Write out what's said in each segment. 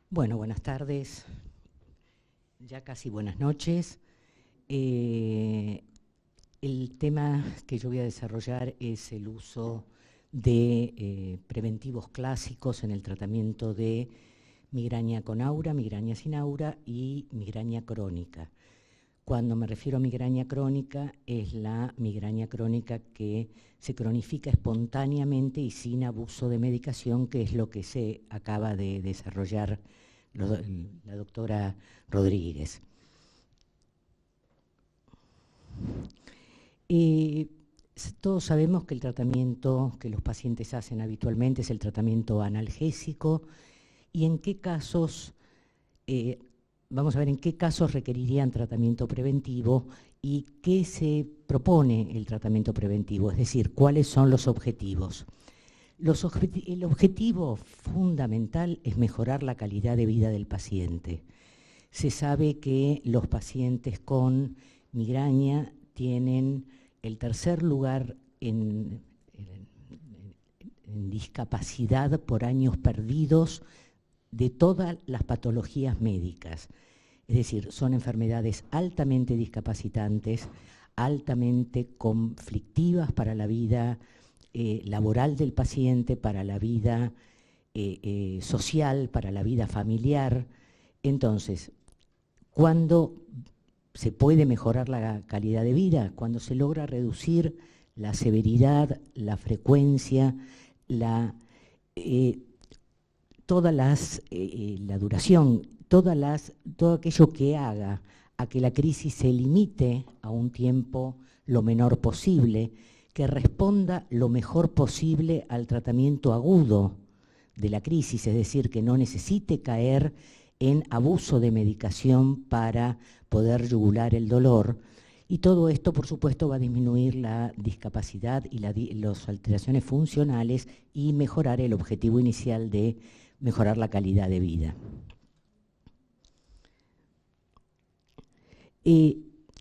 Bueno, buenas tardes, ya casi buenas noches. El tema que yo voy a desarrollar es el uso de preventivos clásicos en el tratamiento de migraña con aura, migraña sin aura y migraña crónica. Cuando me refiero a migraña crónica, es la migraña crónica que se cronifica espontáneamente y sin abuso de medicación, que es lo que se acaba de desarrollar la doctora Rodríguez. Todos sabemos que el tratamiento que los pacientes hacen habitualmente es el tratamiento analgésico, y en qué casos, vamos a ver en qué casos requerirían tratamiento preventivo y qué se propone el tratamiento preventivo, es decir, cuáles son los objetivos. El objetivo fundamental es mejorar la calidad de vida del paciente. Se sabe que los pacientes con migraña tienen el tercer lugar en discapacidad por años perdidos de todas las patologías médicas. Es decir, son enfermedades altamente discapacitantes, altamente conflictivas para la vida laboral del paciente, para la vida social, para la vida familiar. Entonces, ¿cuándo se puede mejorar la calidad de vida? Cuando se logra reducir la severidad, la frecuencia, la duración, todo aquello que haga a que la crisis se limite a un tiempo lo menor posible, que responda lo mejor posible al tratamiento agudo de la crisis, es decir, que no necesite caer en abuso de medicación para poder yugular el dolor. Y todo esto, por supuesto, va a disminuir la discapacidad y las alteraciones funcionales y mejorar el objetivo inicial de mejorar la calidad de vida.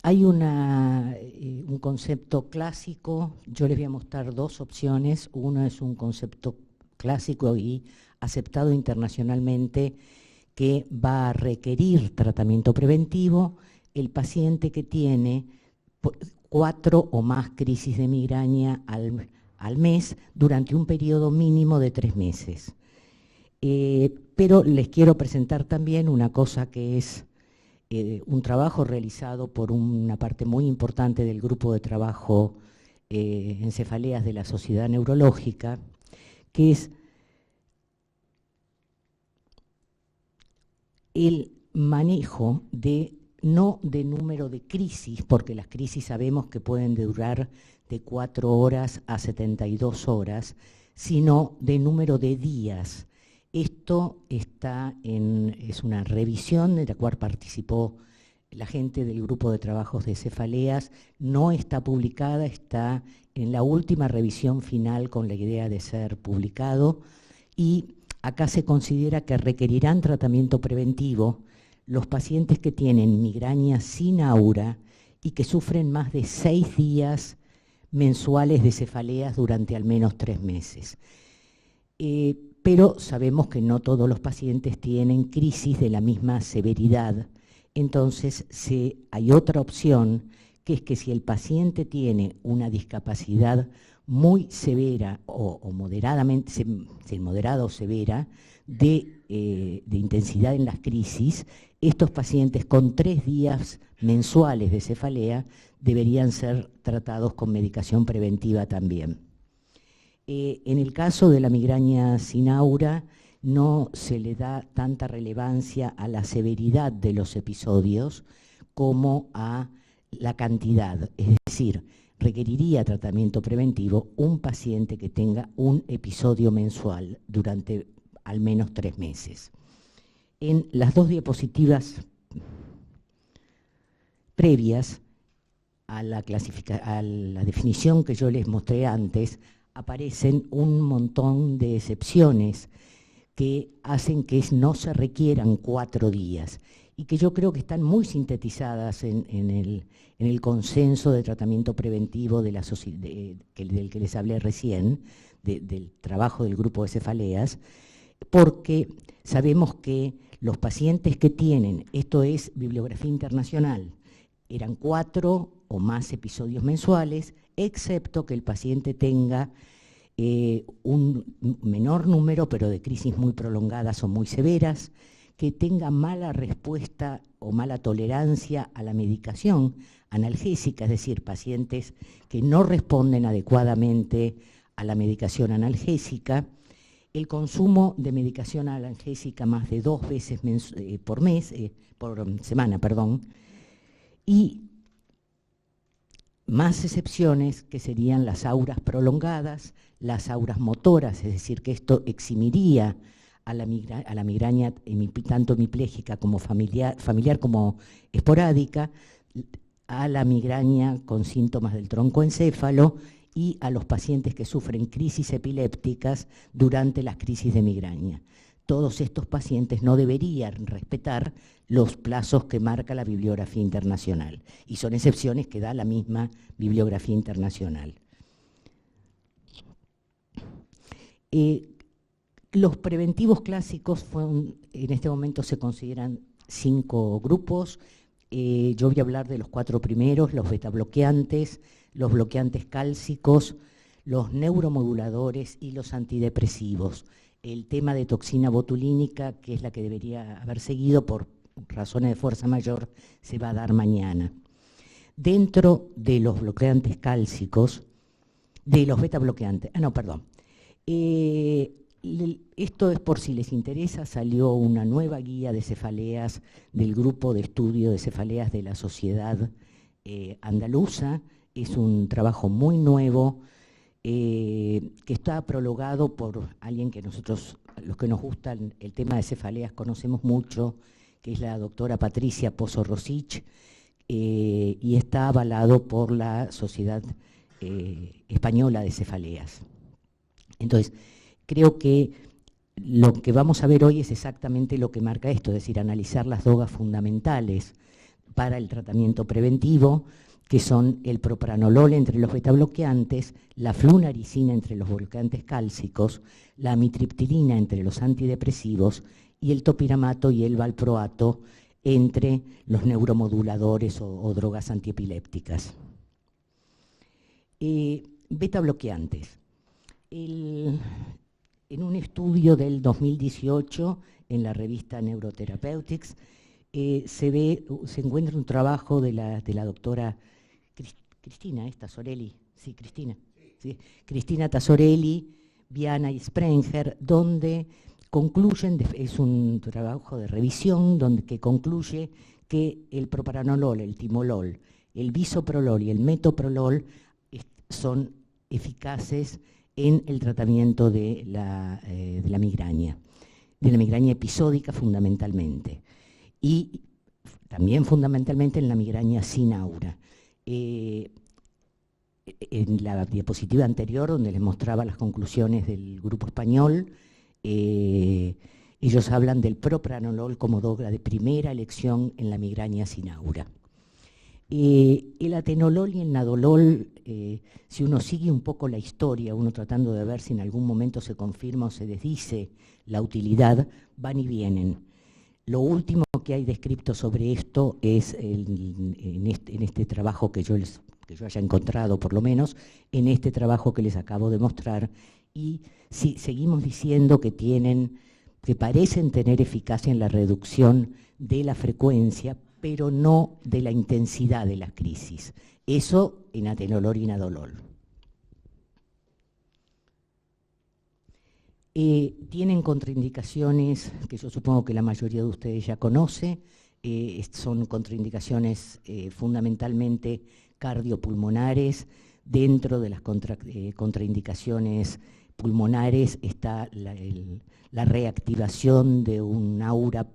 Hay un concepto clásico, yo les voy a mostrar dos opciones. Uno es un concepto clásico y aceptado internacionalmente que va a requerir tratamiento preventivo el paciente que tiene 4 o más crisis de migraña al mes durante un periodo mínimo de 3 meses. Pero les quiero presentar también una cosa que es un trabajo realizado por una parte muy importante del grupo de trabajo en cefaleas de la Sociedad Neurológica, que es el manejo no de número de crisis, porque las crisis sabemos que pueden durar de 4 horas a 72 horas, sino de número de días. Esto es una revisión de la cual participó la gente del grupo de trabajos de cefaleas. No está publicada, está en la última revisión final con la idea de ser publicado, y acá se considera que requerirán tratamiento preventivo los pacientes que tienen migraña sin aura y que sufren más de 6 días mensuales de cefaleas durante al menos 3 meses. Pero sabemos que no todos los pacientes tienen crisis de la misma severidad. Entonces hay otra opción, que es que si el paciente tiene una discapacidad muy severa o moderadamente, moderada o severa, de intensidad en las crisis, estos pacientes con 3 días mensuales de cefalea deberían ser tratados con medicación preventiva también. En el caso de la migraña sin aura, no se le da tanta relevancia a la severidad de los episodios como a la cantidad. Es decir, requeriría tratamiento preventivo un paciente que tenga un episodio mensual durante al menos 3 meses. En las 2 diapositivas previas a la definición que yo les mostré antes, aparecen un montón de excepciones que hacen que no se requieran 4 días y que yo creo que están muy sintetizadas en el consenso de tratamiento preventivo del que les hablé recién, del trabajo del grupo de cefaleas, porque sabemos que Los pacientes que tienen, esto es bibliografía internacional, eran 4 o más episodios mensuales, excepto que el paciente tenga un menor número, pero de crisis muy prolongadas o muy severas, que tenga mala respuesta o mala tolerancia a la medicación analgésica, es decir, pacientes que no responden adecuadamente a la medicación analgésica, el consumo de medicación analgésica más de 2 veces por semana, y más excepciones que serían las auras prolongadas, las auras motoras, es decir, que esto eximiría a la migraña tanto hemipléjica como familiar como esporádica, a la migraña con síntomas del troncoencéfalo y a los pacientes que sufren crisis epilépticas durante las crisis de migraña. Todos estos pacientes no deberían respetar los plazos que marca la bibliografía internacional, y son excepciones que da la misma bibliografía internacional. Los preventivos clásicos en este momento se consideran 5 grupos. Yo voy a hablar de los 4 primeros: los betabloqueantes, los bloqueantes cálcicos, los neuromoduladores y los antidepresivos. El tema de toxina botulínica, que es la que debería haber seguido por razones de fuerza mayor, se va a dar mañana. Dentro de los bloqueantes cálcicos, de los betabloqueantes, esto es por si les interesa, salió una nueva guía de cefaleas del grupo de estudio de cefaleas de la Sociedad Andaluza. Es un trabajo muy nuevo que está prologado por alguien que nosotros, los que nos gusta el tema de cefaleas, conocemos mucho, que es la doctora Patricia Pozo Rosich, y está avalado por la Sociedad Española de Cefaleas. Entonces, creo que lo que vamos a ver hoy es exactamente lo que marca esto, es decir, analizar las drogas fundamentales para el tratamiento preventivo, que son el propranolol entre los betabloqueantes, la flunaricina entre los bloqueantes cálcicos, la amitriptilina entre los antidepresivos y el topiramato y el valproato entre los neuromoduladores o drogas antiepilépticas. Betabloqueantes. En un estudio del 2018 en la revista Neurotherapeutics se encuentra un trabajo de la doctora Cristina Tasorelli, sí, Cristina Tasorelli, Viana y Sprenger, donde concluyen, es un trabajo de revisión que concluye que el propranolol, el timolol, el bisoprolol y el metoprolol son eficaces en el tratamiento de la migraña episódica fundamentalmente, y también fundamentalmente en la migraña sin aura. En la diapositiva anterior, donde les mostraba las conclusiones del grupo español, ellos hablan del propranolol como droga de primera elección en la migraña sin aura. El atenolol y el nadolol, si uno sigue un poco la historia, uno tratando de ver si en algún momento se confirma o se desdice la utilidad, van y vienen. Lo último que hay descrito sobre esto es en este trabajo que yo haya encontrado, por lo menos, en este trabajo que les acabo de mostrar, y sí, seguimos diciendo que parecen tener eficacia en la reducción de la frecuencia, pero no de la intensidad de la crisis. Eso en atenolol y nadolol. Tienen contraindicaciones que yo supongo que la mayoría de ustedes ya conoce. Son contraindicaciones fundamentalmente cardiopulmonares. Dentro de las contraindicaciones pulmonares está la reactivación de un asma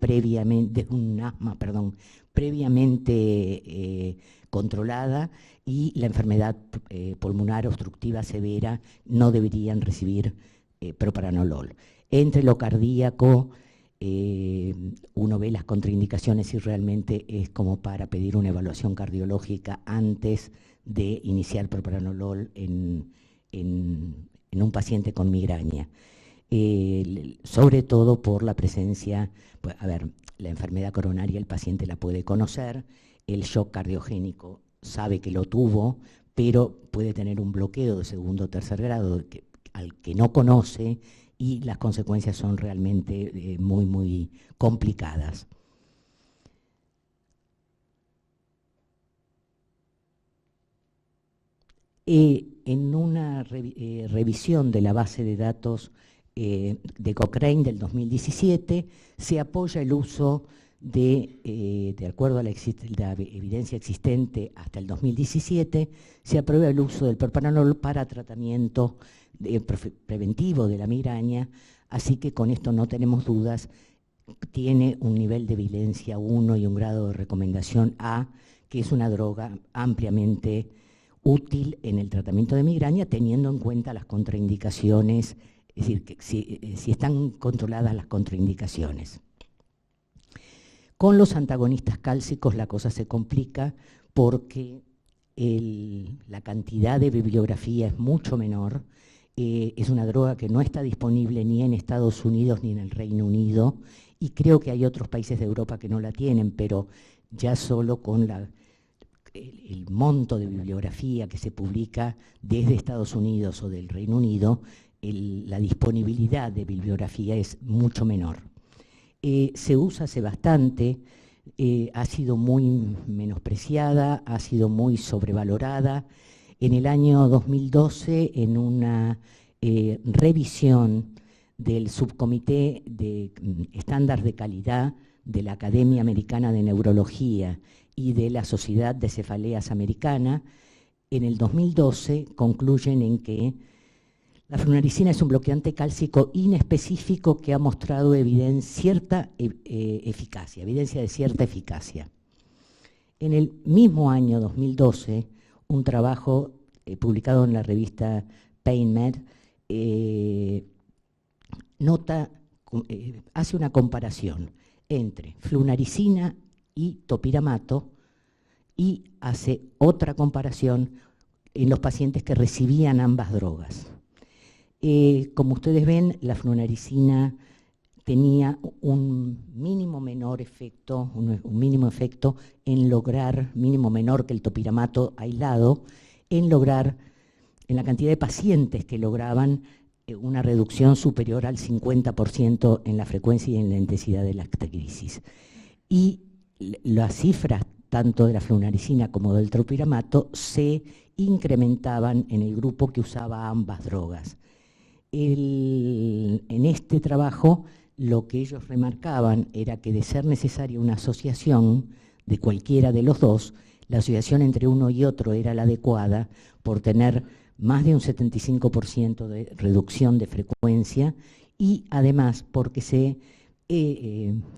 previamente controlada, y la enfermedad pulmonar obstructiva severa no deberían recibir propranolol. Entre lo cardíaco, uno ve las contraindicaciones y realmente es como para pedir una evaluación cardiológica antes de iniciar propranolol en un paciente con migraña. sobre todo por la presencia, pues, a ver, la enfermedad coronaria el paciente la puede conocer, el shock cardiogénico sabe que lo tuvo, pero puede tener un bloqueo de segundo o tercer grado al que no conoce, y las consecuencias son realmente muy, muy complicadas. En una revisión de la base de datos de Cochrane del 2017, se apoya el uso de acuerdo a la evidencia existente hasta el 2017, se aprueba el uso del propranolol para tratamiento preventivo de la migraña, así que con esto no tenemos dudas, tiene un nivel de evidencia 1 y un grado de recomendación A, que es una droga ampliamente útil en el tratamiento de migraña, teniendo en cuenta las contraindicaciones, es decir, que si están controladas las contraindicaciones. Con los antagonistas cálcicos la cosa se complica porque la cantidad de bibliografía es mucho menor, es una droga que no está disponible ni en Estados Unidos ni en el Reino Unido, y creo que hay otros países de Europa que no la tienen, pero ya solo con el monto de bibliografía que se publica desde Estados Unidos o del Reino Unido, la disponibilidad de bibliografía es mucho menor. Se usa hace bastante, ha sido muy menospreciada, ha sido muy sobrevalorada. En el año 2012, en una revisión del subcomité de estándares de calidad de la Academia Americana de Neurología y de la Sociedad de Cefaleas Americana, en el 2012 concluyen en que la flunarizina es un bloqueante cálcico inespecífico que ha mostrado evidencia de cierta eficacia. En el mismo año 2012, un trabajo publicado en la revista PainMed hace una comparación entre flunarizina y topiramato y hace otra comparación en los pacientes que recibían ambas drogas. Como ustedes ven, la flunarizina tenía un mínimo menor efecto, un mínimo efecto en lograr, mínimo menor que el topiramato aislado, en la cantidad de pacientes que lograban una reducción superior al 50% en la frecuencia y en la intensidad de la crisis. Y las cifras tanto de la flunarizina como del topiramato se incrementaban en el grupo que usaba ambas drogas. En este trabajo lo que ellos remarcaban era que de ser necesaria una asociación de cualquiera de los dos, la asociación entre uno y otro era la adecuada por tener más de un 75% de reducción de frecuencia y además porque se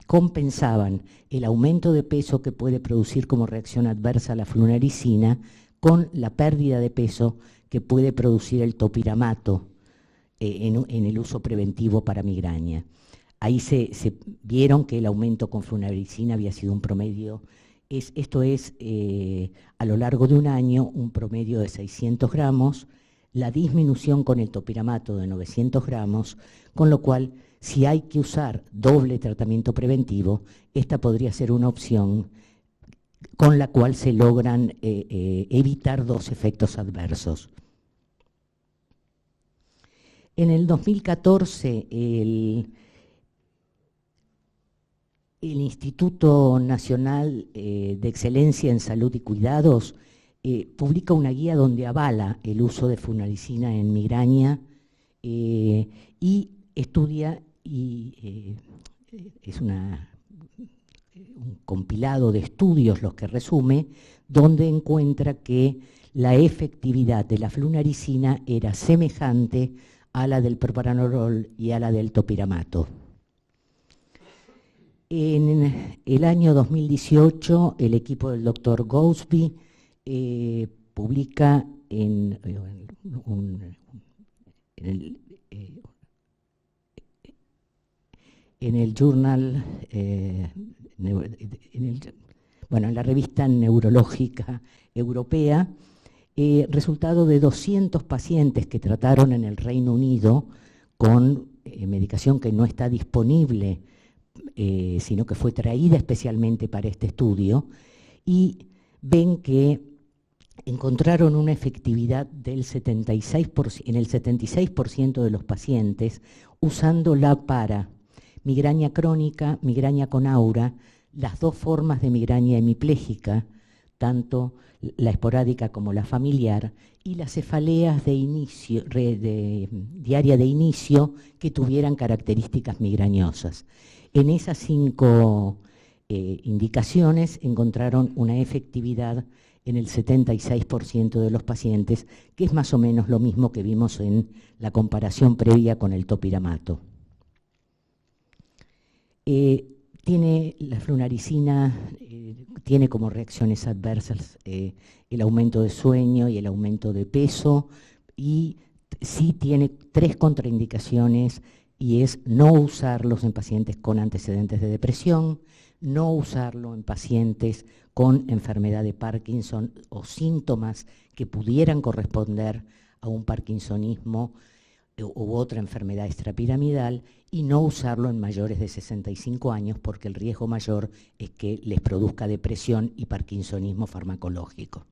compensaban el aumento de peso que puede producir como reacción adversa la flunarizina con la pérdida de peso que puede producir el topiramato en el uso preventivo para migraña. Ahí se vieron que el aumento con flunarizina había sido un promedio, esto es a lo largo de un año, un promedio de 600 gramos, la disminución con el topiramato de 900 gramos, con lo cual, si hay que usar doble tratamiento preventivo, esta podría ser una opción con la cual se logran evitar dos efectos adversos. En el 2014, el Instituto Nacional de Excelencia en Salud y Cuidados publica una guía donde avala el uso de flunarizina en migraña y estudia, es un compilado de estudios los que resume, donde encuentra que la efectividad de la flunarizina era semejante a la del propranolol y a la del topiramato. En el año 2018, el equipo del doctor Gosby publica en el journal, en la revista neurológica europea, resultado de 200 pacientes que trataron en el Reino Unido con medicación que no está disponible, sino que fue traída especialmente para este estudio, y ven que encontraron una efectividad del 76%, en el 76% de los pacientes, usándola para migraña crónica, migraña con aura, las dos formas de migraña hemipléjica, tanto la esporádica como la familiar, y las cefaleas de inicio, diaria de inicio que tuvieran características migrañosas. En esas 5 indicaciones encontraron una efectividad en el 76% de los pacientes, que es más o menos lo mismo que vimos en la comparación previa con el topiramato. Tiene la flunaricina, tiene como reacciones adversas el aumento de sueño y el aumento de peso, y sí tiene 3 contraindicaciones, y es no usarlos en pacientes con antecedentes de depresión, no usarlo en pacientes con enfermedad de Parkinson o síntomas que pudieran corresponder a un parkinsonismo u otra enfermedad extrapiramidal, y no usarlo en mayores de 65 años porque el riesgo mayor es que les produzca depresión y parkinsonismo farmacológico.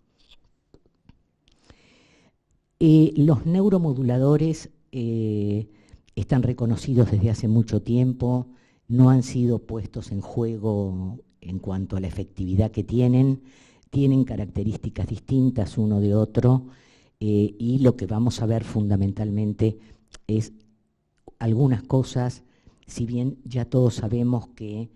Los neuromoduladores están reconocidos desde hace mucho tiempo, no han sido puestos en juego en cuanto a la efectividad que tienen características distintas uno de otro, y lo que vamos a ver fundamentalmente es algunas cosas. Si bien ya todos sabemos que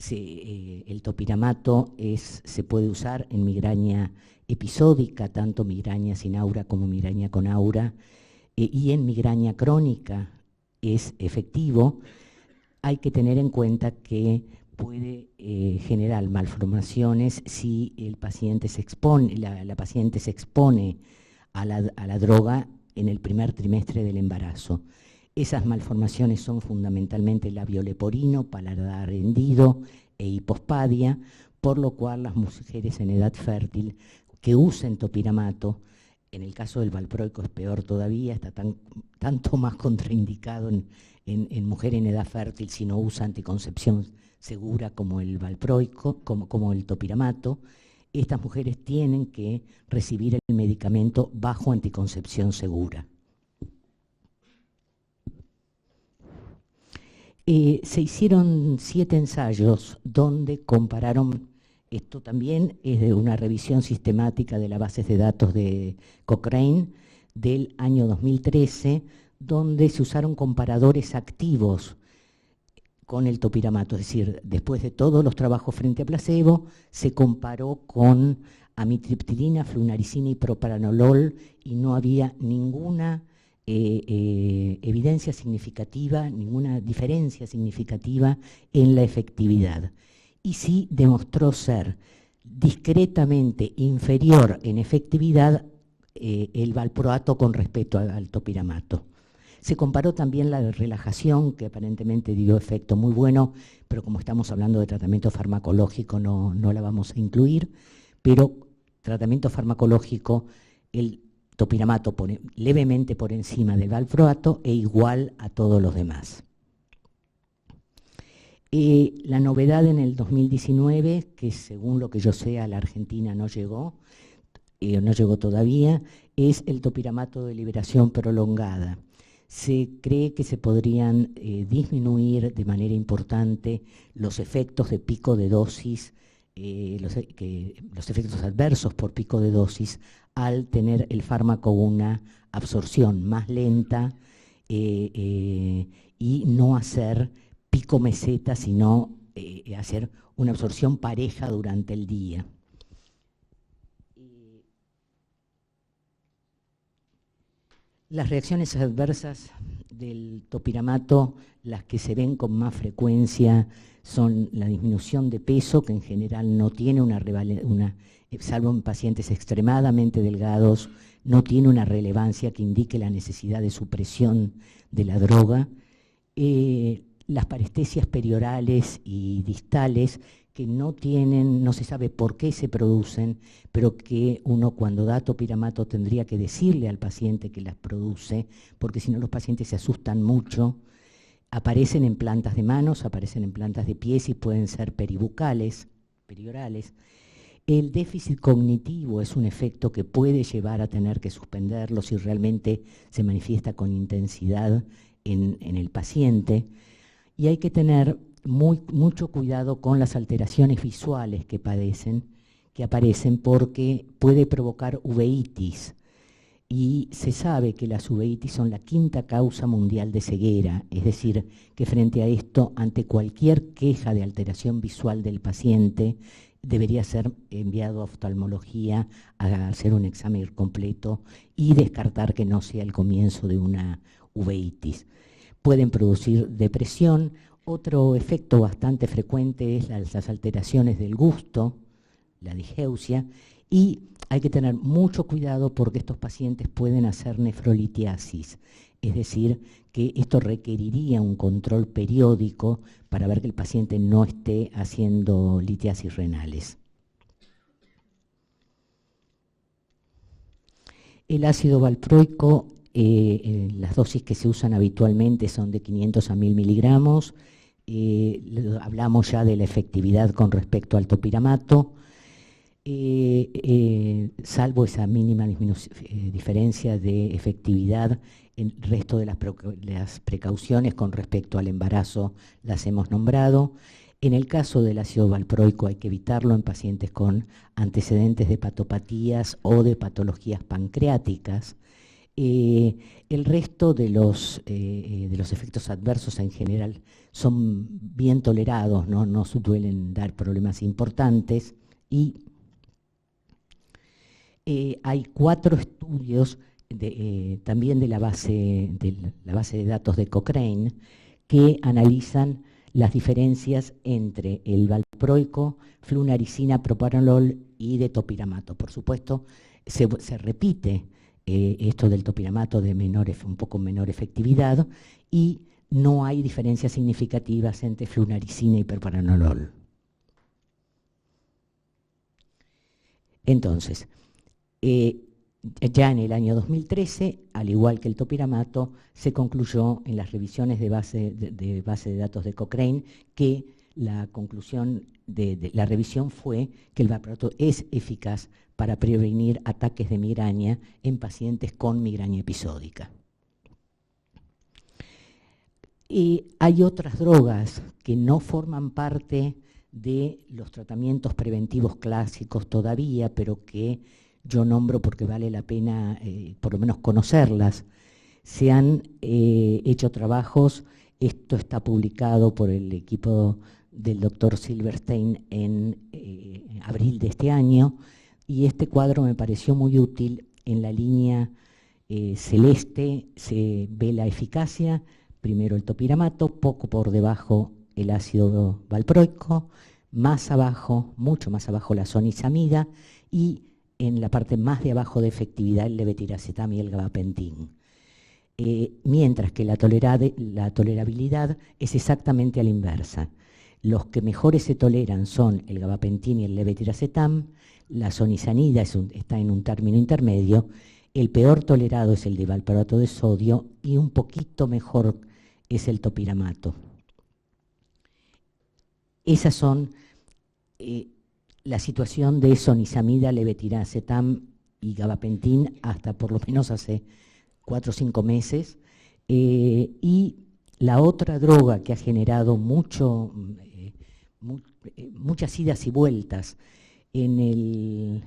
el topiramato se puede usar en migraña episódica, tanto migraña sin aura como migraña con aura, y en migraña crónica es efectivo, hay que tener en cuenta que puede generar malformaciones si el paciente se expone, la paciente se expone a la droga en el primer trimestre del embarazo. Esas malformaciones son fundamentalmente labio leporino, paladar hendido e hipospadia, por lo cual las mujeres en edad fértil que usen topiramato, en el caso del valproico es peor todavía, está tanto más contraindicado en mujer en edad fértil si no usa anticoncepción segura como el valproico, como el topiramato. Estas mujeres tienen que recibir el medicamento bajo anticoncepción segura. Se hicieron 7 ensayos donde compararon, esto también es de una revisión sistemática de las bases de datos de Cochrane del año 2013, donde se usaron comparadores activos con el topiramato, es decir, después de todos los trabajos frente a placebo, se comparó con amitriptilina, flunaricina y propranolol, y no había ninguna evidencia significativa, ninguna diferencia significativa en la efectividad. Y sí demostró ser discretamente inferior en efectividad el valproato con respecto al topiramato. Se comparó también la relajación, que aparentemente dio efecto muy bueno, pero como estamos hablando de tratamiento farmacológico no la vamos a incluir, pero tratamiento farmacológico, el topiramato pone levemente por encima del valproato e igual a todos los demás. La novedad en el 2019, que según lo que yo sé a la Argentina no llegó todavía, es el topiramato de liberación prolongada. Se cree que se podrían disminuir de manera importante los efectos de pico de dosis, los efectos adversos por pico de dosis, al tener el fármaco una absorción más lenta y no hacer pico meseta, sino hacer una absorción pareja durante el día. Las reacciones adversas del topiramato, las que se ven con más frecuencia, son la disminución de peso, que en general no tiene salvo en pacientes extremadamente delgados, no tiene una relevancia que indique la necesidad de supresión de la droga. Las parestesias periorales y distales, que no se sabe por qué se producen, pero que uno cuando da topiramato tendría que decirle al paciente que las produce, porque si no los pacientes se asustan mucho. Aparecen en plantas de manos, aparecen en plantas de pies y pueden ser peribucales, periorales. El déficit cognitivo es un efecto que puede llevar a tener que suspenderlo si realmente se manifiesta con intensidad en el paciente. Y hay que tener mucho cuidado con las alteraciones visuales que aparecen porque puede provocar uveitis. Y se sabe que las uveitis son la 5ª causa mundial de ceguera, es decir, que frente a esto, ante cualquier queja de alteración visual del paciente, debería ser enviado a oftalmología a hacer un examen completo y descartar que no sea el comienzo de una uveitis. Pueden producir depresión. Otro efecto bastante frecuente es las alteraciones del gusto, la digeusia, y hay que tener mucho cuidado porque estos pacientes pueden hacer nefrolitiasis, es decir, que esto requeriría un control periódico para ver que el paciente no esté haciendo litiasis renales. El ácido valproico, las dosis que se usan habitualmente son de 500 a 1000 miligramos. Hablamos ya de la efectividad con respecto al topiramato. Salvo esa mínima diferencia de efectividad, el resto de las precauciones con respecto al embarazo las hemos nombrado. En el caso del ácido valproico hay que evitarlo en pacientes con antecedentes de hepatopatías o de patologías pancreáticas. El resto de los efectos adversos en general son bien tolerados, no suelen dar problemas importantes y hay 4 estudios también de la base de datos de Cochrane que analizan las diferencias entre el valproico, flunaricina, propranolol y de topiramato. Por supuesto, se repite esto del topiramato de un poco menor efectividad y no hay diferencias significativas entre flunaricina y propranolol. Entonces, ya en el año 2013, al igual que el topiramato, se concluyó en las revisiones de base de datos de Cochrane que la conclusión de la revisión fue que el valproato es eficaz para prevenir ataques de migraña en pacientes con migraña episódica. Y hay otras drogas que no forman parte de los tratamientos preventivos clásicos todavía, pero que yo nombro porque vale la pena por lo menos conocerlas. Se han hecho trabajos, esto está publicado por el equipo del doctor Silverstein en abril de este año, y este cuadro me pareció muy útil. En la línea celeste se ve la eficacia, primero el topiramato, poco por debajo el ácido valproico, más abajo, mucho más abajo la sonizamida y en la parte más de abajo de efectividad el levetiracetam y el gabapentin. Mientras que la tolerabilidad es exactamente a la inversa. Los que mejores se toleran son el gabapentin y el levetiracetam, la sonizanida está en un término intermedio, el peor tolerado es el de valproato de sodio y un poquito mejor es el topiramato. Esas son la situación de sonizamida, levetiracetam y gabapentin hasta por lo menos hace 4 o 5 meses. Y la otra droga que ha generado muchas idas y vueltas, en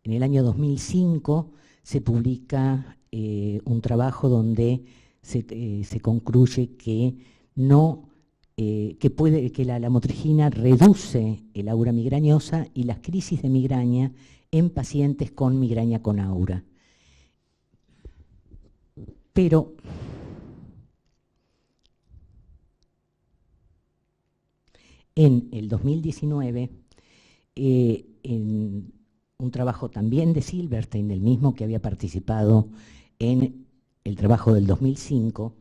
el año 2005 se publica un trabajo donde se concluye que la lamotrigina reduce el aura migrañosa y las crisis de migraña en pacientes con migraña con aura. Pero en el 2019, en un trabajo también de Silverstein, del mismo que había participado en el trabajo del 2005,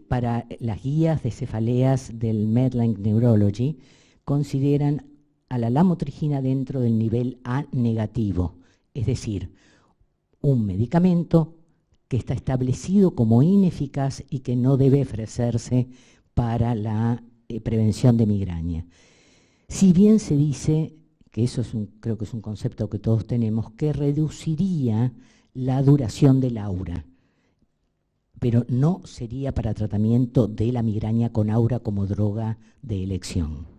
para las guías de cefaleas del Medline Neurology, consideran a la lamotrigina dentro del nivel A negativo, es decir, un medicamento que está establecido como ineficaz y que no debe ofrecerse para la prevención de migraña. Si bien se dice, que eso creo que es un concepto que todos tenemos, que reduciría la duración del aura, pero no sería para tratamiento de la migraña con aura como droga de elección.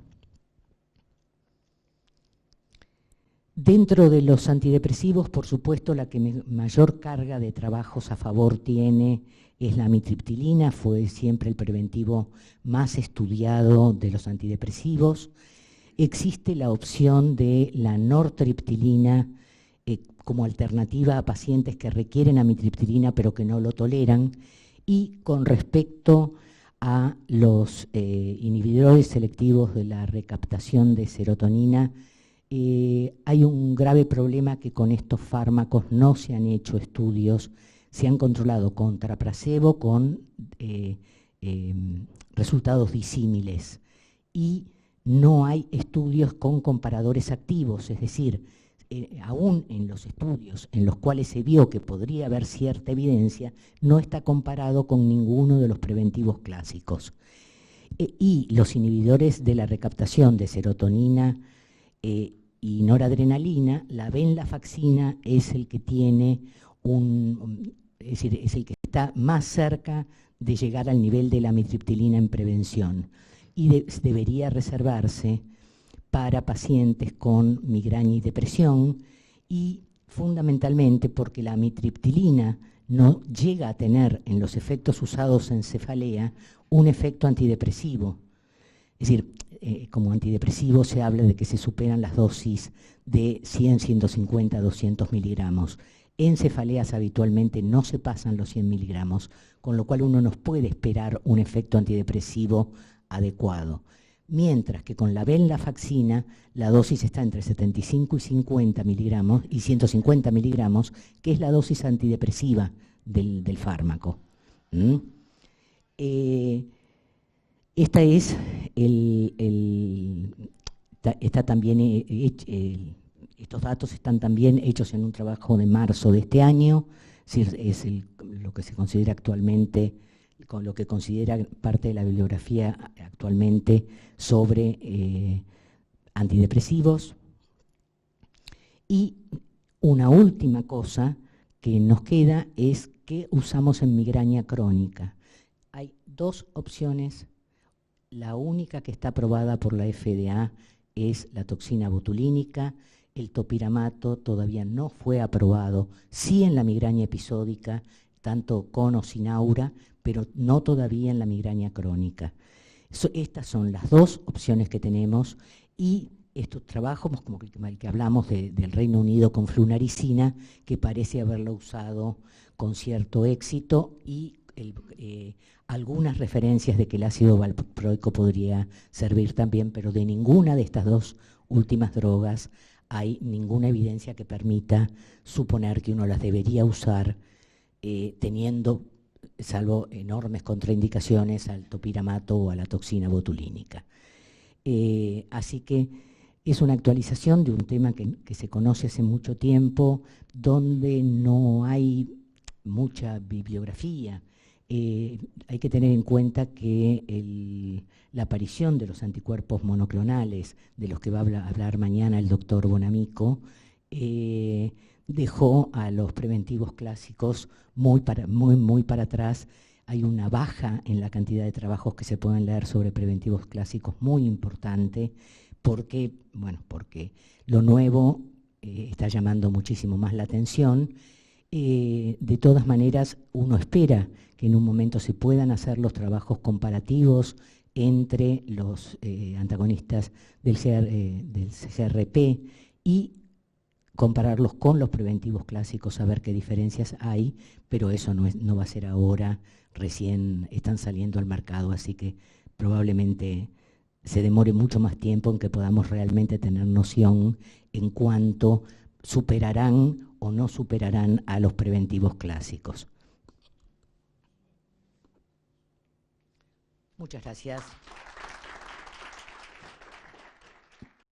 Dentro de los antidepresivos, por supuesto, la que mayor carga de trabajos a favor tiene es la amitriptilina, fue siempre el preventivo más estudiado de los antidepresivos. Existe la opción de la nortriptilina como alternativa a pacientes que requieren amitriptilina pero que no lo toleran. Y con respecto a los inhibidores selectivos de la recaptación de serotonina, hay un grave problema que con estos fármacos no se han hecho estudios, se han controlado contra placebo con resultados disímiles y no hay estudios con comparadores activos, es decir, aún en los estudios en los cuales se vio que podría haber cierta evidencia, no está comparado con ninguno de los preventivos clásicos. Y los inhibidores de la recaptación de serotonina y noradrenalina, la venlafaxina es el que tiene es decir, es el que está más cerca de llegar al nivel de la amitriptilina en prevención y debería reservarse para pacientes con migraña y depresión y fundamentalmente porque la amitriptilina no llega a tener en los efectos usados en cefalea un efecto antidepresivo. Es decir, como antidepresivo se habla de que se superan las dosis de 100, 150, 200 miligramos. En cefaleas habitualmente no se pasan los 100 miligramos, con lo cual uno no puede esperar un efecto antidepresivo adecuado. Mientras que con la venlafaxina la dosis está entre 75 y 50 miligramos y 150 miligramos, que es la dosis antidepresiva del fármaco. Esta es está también estos datos están también hechos en un trabajo de marzo de este año, es lo que se considera actualmente, con lo que considera parte de la bibliografía actualmente sobre antidepresivos. Y una última cosa que nos queda es qué usamos en migraña crónica. Hay dos opciones. La única que está aprobada por la FDA es la toxina botulínica. El topiramato todavía no fue aprobado, sí en la migraña episódica, tanto con o sin aura, pero no todavía en la migraña crónica. Estas son las dos opciones que tenemos y estos trabajos, como el que hablamos del Reino Unido con flunaricina, que parece haberlo usado con cierto éxito y algunas referencias de que el ácido valproico podría servir también, pero de ninguna de estas dos últimas drogas hay ninguna evidencia que permita suponer que uno las debería usar teniendo, salvo enormes contraindicaciones, al topiramato o a la toxina botulínica. Así que es una actualización de un tema que se conoce hace mucho tiempo, donde no hay mucha bibliografía. Hay que tener en cuenta que la aparición de los anticuerpos monoclonales, de los que va a hablar mañana el doctor Bonamico, dejó a los preventivos clásicos muy para atrás. Hay una baja en la cantidad de trabajos que se pueden leer sobre preventivos clásicos muy importante, porque lo nuevo está llamando muchísimo más la atención. De todas maneras, uno espera que en un momento se puedan hacer los trabajos comparativos entre los antagonistas del CRP y compararlos con los preventivos clásicos, a ver qué diferencias hay, pero eso no va a ser ahora, recién están saliendo al mercado, así que probablemente se demore mucho más tiempo en que podamos realmente tener noción en cuánto superarán o no superarán a los preventivos clásicos. Muchas gracias.